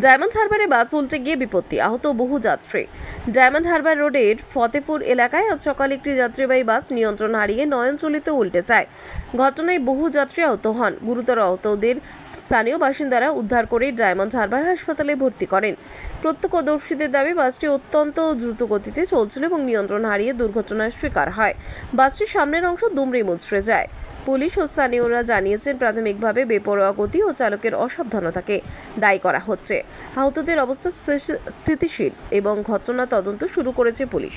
Diamond হারবারে বাস উল্টে গিয়ে বিপত্তি, আহত বহু যাত্রী। ডায়মন্ড হারবার রোডের ফতেপুর এলাকায় আজ সকালে একটি যাত্রীবাহী বাস নিয়ন্ত্রণ হারিয়ে নয়নচলিতে উল্টে যায়। ঘটনায় বহু যাত্রী আহত হন। গুরুতর আহতদের স্থানীয় বাসিন্দারা উদ্ধার করে ডায়মন্ড হারবার হাসপাতালে ভর্তি করেন। প্রত্যক্ষদর্শীদের দাবি, বাসটি অত্যন্ত দ্রুত গতিতে চলছিল এবং নিয়ন্ত্রণ হারিয়ে দুর্ঘটনার শিকার হয়। বাসটির সামনের অংশ দুমড়ে মুচড়ে যায়। পুলিশ ও স্থানীয়রা জানিয়েছেন, প্রাথমিকভাবে বেপরোয়া গতি ও চালকের অসাবধানতাকে দায়ী করা হচ্ছে। আহতদের অবস্থা স্থিতিশীল এবং ঘটনা তদন্ত শুরু করেছে পুলিশ।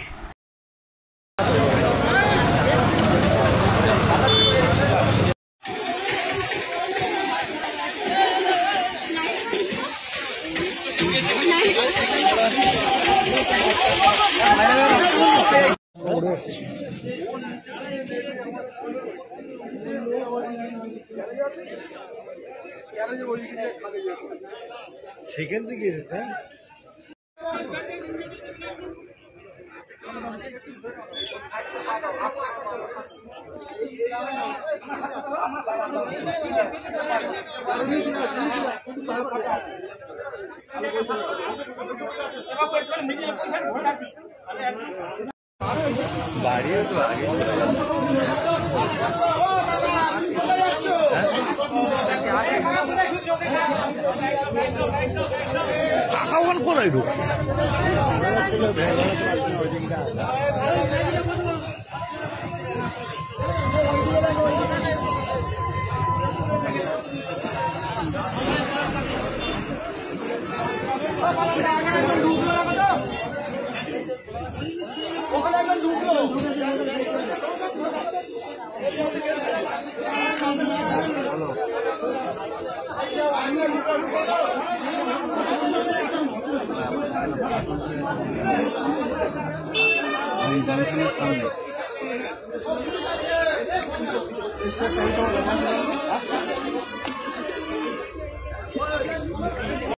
সেখান থেকে বাড়িও তো আগে টাকা ওখান কোথায় ঢুক ওখানে একজন ঢুকলো সামনে